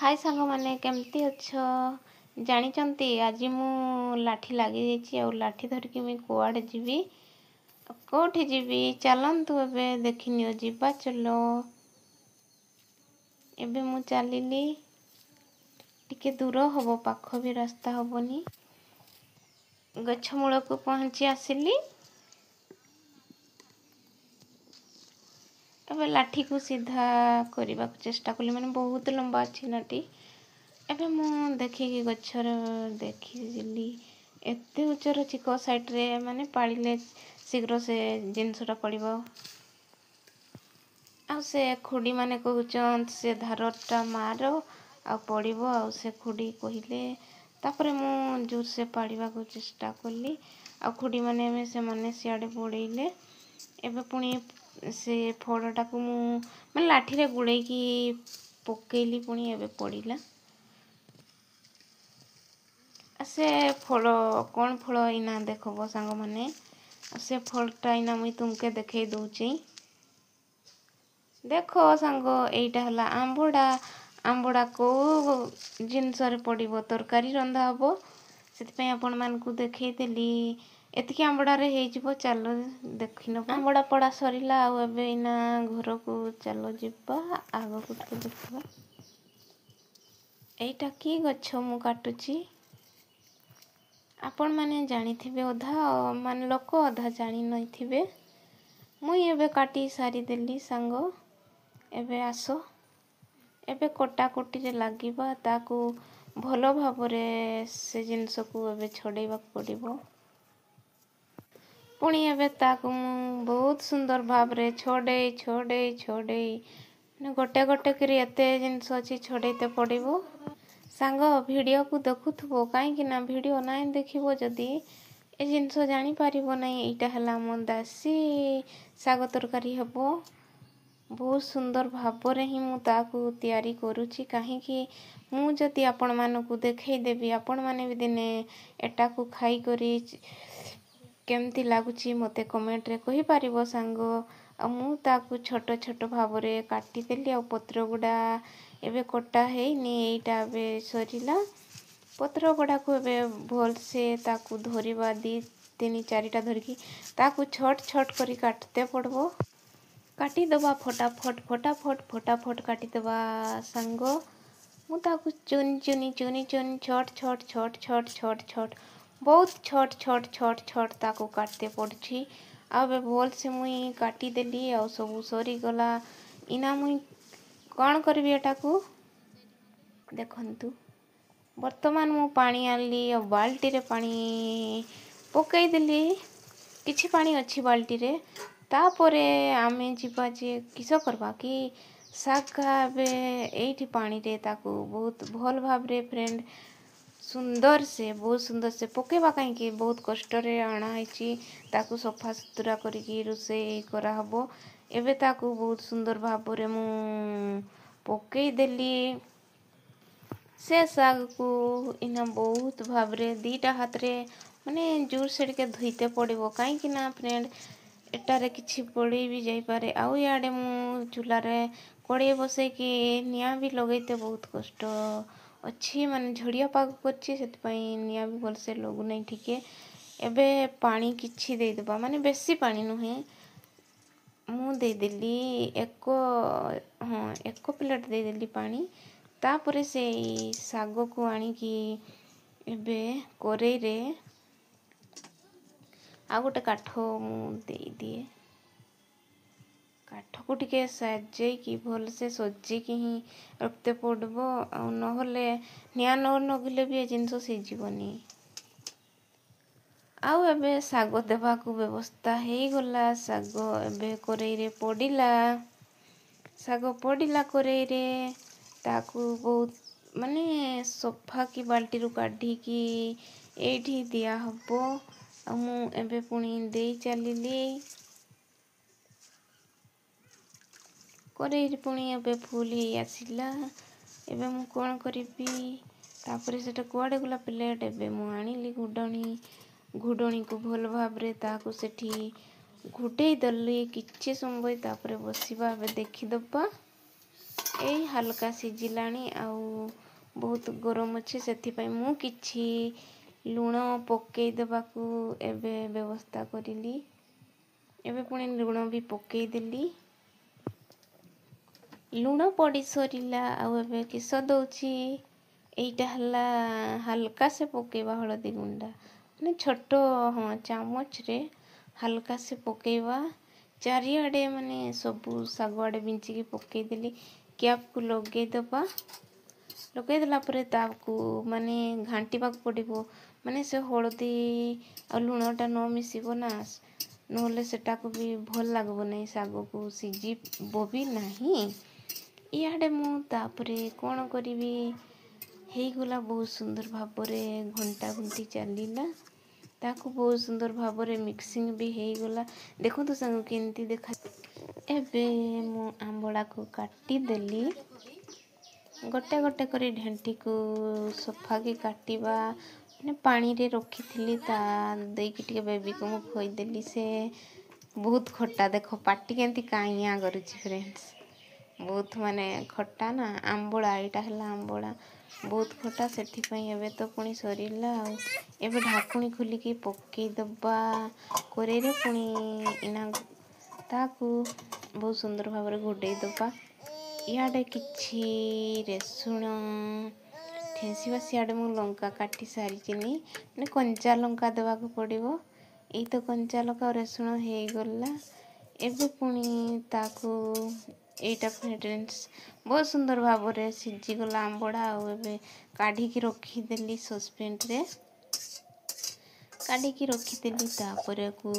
हाय सांग मैंने केमती अच्छ जानी आज मु लाठी लगी आ लाठी धरिकी मुई कुआड़े जीवी कौटी जीवी चलतु एबे देखनी जीवा चलो एबे मु चलिली टिके दूर हम पाख भी रास्ता हेनी गछ मूल को पहुँची आसिली एबे लाठी को सीधा करने को चेष्टा कली मैंने बहुत लंबा अच्छी लाठी एबे मु देखिकी गछर देखिली एते उच्चर चिक साइड रे माने पाड़िले शीघ्र से जिनसटा पड़िबो आ से खुड़ी माने कहउचन से धारटा मार आ पड़िबो आ से खुड़ी कहिले तापरे मु जोर से पाड़िबा को चेष्टा कली आ खुड़ी माने से माने सियाड़े पड़ेले एबे पुणी से फड़टा को मु माने लाठी रे गुड़े की पकेली पुणी एबे पड़िला से फल कौन फल इना देखब सांग माने से फलटा इना मुई तुमके देखे दउची देखो सांग एटा हला आंबड़ा को जिनस रे पड़िबो तरकारी रंधा हबो सेति आपण मान को देखे देली एतिकी आंबड़ा रे हे जिवो चलो देखिनो आंबड़ा पड़ा सरीला आ एबे इना घर को चलो जिबा आगो को देखबा एटा की गछ मु काटुची आपण माने जानी थिबे अधा मान लोक अधा जानी नै थिबे मुई एबे काटी सारी देली सांग एबे आसो एबे कोटा कोटी रे लागिबा ताकू भलो भाबरे से जिनस को एबे छडेबा पड़िबो पुणी एबे ताकू बहुत सुंदर भाबरे छडे छडे छडे गोटे गोटे करी एते जिनस अछि छडेते पड़िबो सांग वीडियो को देखुथबो काई कि ना वीडियो नाइ देखिबो जदी ए जिनस जानी पारिबो नै एटा हला मो दासी साग तरकारी हबो बहुत सुंदर भाबरे ही मु ताकू तैयारी करूची काहे कि मु जदी आपण मानकू देखै देबी आपण माने भी दिने एटा को खाई करी केमती लागुची मते कमेंट रे कहि पारिबो सांग आ मु ताकू छोट छोट भाबरे काटी देली आ पत्र गुडा एबे कोटा हेनी एटा एबे सरीला पत्र गुडा को एबे भल से ताकू धरिबा दी तीन चारिटा धरकी ताकू छोट छोट करी काटते पड़बो काटी दबा फटाफट फटाफट फटाफट काटी दबा सांग मु ताकू चुनी चुनी चुनी चुनी छोट छोट छोट छोट छोट छोट बहुत छोट छोट छोट छोट ताकू काटते पड़छि आबे भल से मुई काटी देली आ सब सरी गला इना मुई कौन करबी एटा को देखंतु वर्तमान मु पानी आनली आ बाल्टी रे पानी पकई देली किछि पानी अछि बाल्टी रे तापरे आमे जीवा जे किस करबा कि सागा बे एठी पानी रे ताकू बहुत भल भाव रे फ्रेंड सुंदर से बहुत सुंदर से पकेबा काई कि बहुत कष्ट रे आना हैची ताकू सफा सुतरा करिकी रुसे करा हबो एबे ताकू बहुत सुंदर भाव रे मु पकई देली से साग को इना बहुत भाव रे दीटा हाथ रे माने जोर से के धुइते पड़िबो काई कि ना फ्रेंड एटारे किछि पड़ी भी जाई पारे आउ याडे मु चूल्हा रे कड़े बसे कि निया भी लगैते बहुत कष्ट अच्छी माने झड़िया पाग करछि सेति पई निया भी बोल से लगु नै ठीके एबे पानी किछि दे देबा माने बेसी पानी नहे मु दे देली एक प्लेट दे देली पानी तापरे से साग को आनी कि एबे कोरै रे आ गोटे काठ मु दे दिए काठ को टिके सजे कि भल से सजे कि ही रखते पड़बो आ नहले निया न नगिले भी जिनस सिजिबनी आउ एबे साग देबा को व्यवस्था हे गला साग एबे कोरै रे पड़िला साग पड़िला कोरै रे ताकू बहुत माने सोफा की बाल्टी रु काढी की एठी दिया हबो आ मु एबे पुणी दे चलिली कोरै रे पुणी एबे फुल ही आसिला एबे मु कोन करिबी तापरे सेटा कुआडे गला प्लेट एबे मु आनिली घुडणी को भल भाव रे ताकू सेठी घुटेई दली किछि समय तापरे बसिबा एबे देखि दबा एई हल्का सिझिलाणी आउ बहुत गरम अच्छे से मु किछि लुण पकई देबाकू एबे व्यवस्था करिली। एबे पुणी लुण भी पकई देली। लुण पड़ी सरिला आउ एबे किस दउछि एइटा हला हल्का से पकेबा हळदी गुंडा माने छोटो हाँ चामच रे हल्का से पकेबा चारिआडे माने सबु सागुआडे बिंची की पकई देली। कैप को लगे दबा लगे देला परे ताकू माने घांटीबाक पड़िबो माने से हळदी आ लुणटा न मिसिबो ना नहले सेटा को भी भल लागबो नै साग को सिझिबो भी नाही। इयाडे मु तापरे कोण करिवि हेगला बहुत सुंदर भाबरे घंटा घंटी चलीला ताकू बहुत सुंदर भाबरे मिक्सिंग भी हेगला। देखो तो संग केंती देखा एबे मु आंबड़ा को काटी देली गोटे गोटे करी ढेंटी को सफा की काटिबा माने पानी रे रखी थिली ता देई की टिके बेबी को मु खोई देली से बहुत खट्टा देखो पाटी केंती काइया करूची फ्रेंड्स बहुत माने खट्टा ना आंबड़ा एटा हला आंबड़ा बहुत खट्टा सेठी पई एबे तो पुणी सरिला एबे ढाकुणी खोली की पक्की दबा कोरे रे पुणी इना ताकू बहुत सुंदर भाବରେ घोड़े दबा। इयाडे किछि रेसुण ठेंसीबा सियाडे मु लंका काटी सारी चिनी ने कंचा लंका देवा को पड़िबो एई तो कंचा लंका और रेसुण हे गला। एबे पुणी ताकू एटा फ्रेंड्स बहुत सुंदर भाବରେ सिझी गला आंबड़ा आ एबे काढ़ी की रखी देली सस्पेन रे काढ़ी की रखी देली तापरे को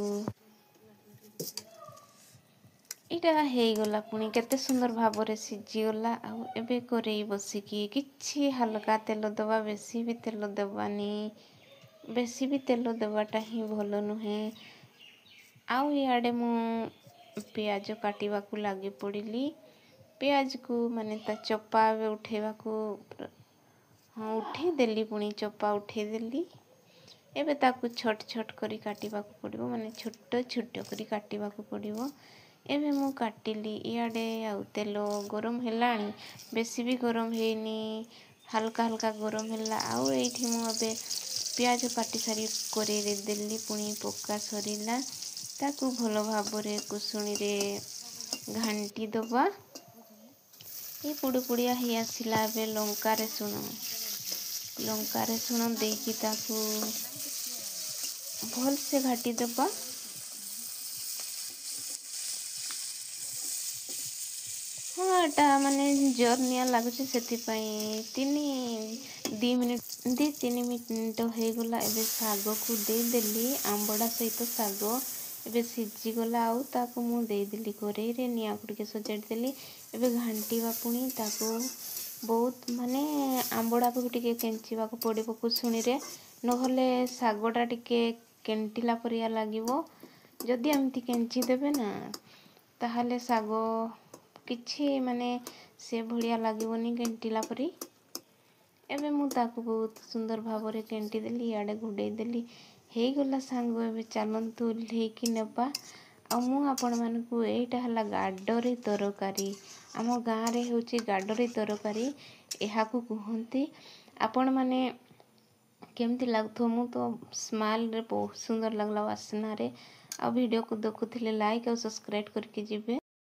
इटा हे गला पुणी केते सुंदर भाବରେ सिझी गला आ एबे करेई बसिकी किछि हल्का तेल दबा बेसी भी तेल देबानी बेसी भी तेल देबाटा ही भलो नुहे। आउ इयाडे मु प्याज काटिबा को लागी पड़िली प्याज को माने ता चोपा उठेबा को हाँ उठे देली पुणी चोपा उठे देली। एबे ताकू छोट छोट करी काटिबा को पड़िबो माने छोट छोट करी काटिबा को पड़िबो। एबे मु काटिली इयाडे आउ तेल गरम हेलाणी बेसी भी गरम हेनी हल्का हल्का गरम हेला आउ एठी मु अबे प्याज काटी सारी करे रे देली पुणी पक्का सरिला ताकू भलो भाबरे कुसुणी रे घांटी दबा ये पुड़ी पुड़िया ही आसिला एबे लंका रे सुण देकी ताकू भल से घाटी दबा। हाँ एटा माने जर्निया लागुचे सेति पई 2-3 मिनिट हो गला। एबे साग को दे देली आंबड़ा सहित साग एबे सिझी गला आउ ताकू मु दे देली कोरे रे निया कुड़के सजाड़ देली। एबे घांटीबा पुणी ताकू बहुत माने आंबड़ा को टिके केंचीबा को पड़िबो कुसुणी रे नहले सागटा टिके केंटिला परिया लागिबो जदि एमती केंची देबे ना ताहाले साग किछि माने से भड़िया लागिबोनी केंटिला परी। एबे मु ताकू बहुत सुंदर भाବରେ केंटी देली इयाडे घुड़े देली हे गला सांग एबे चलंतु लेकी नेबा आ मु आपण मानकू एटा हला गाडरी तरकारी आम गाँ रे होची गाडरी तरकारी एहा को कहंती आपण माने केमती लागथो मु तो स्मेल रे बहुत सुंदर लागला वासना रे आ वीडियो को देखुथिले लाइक और सब्सक्राइब करके जिबे।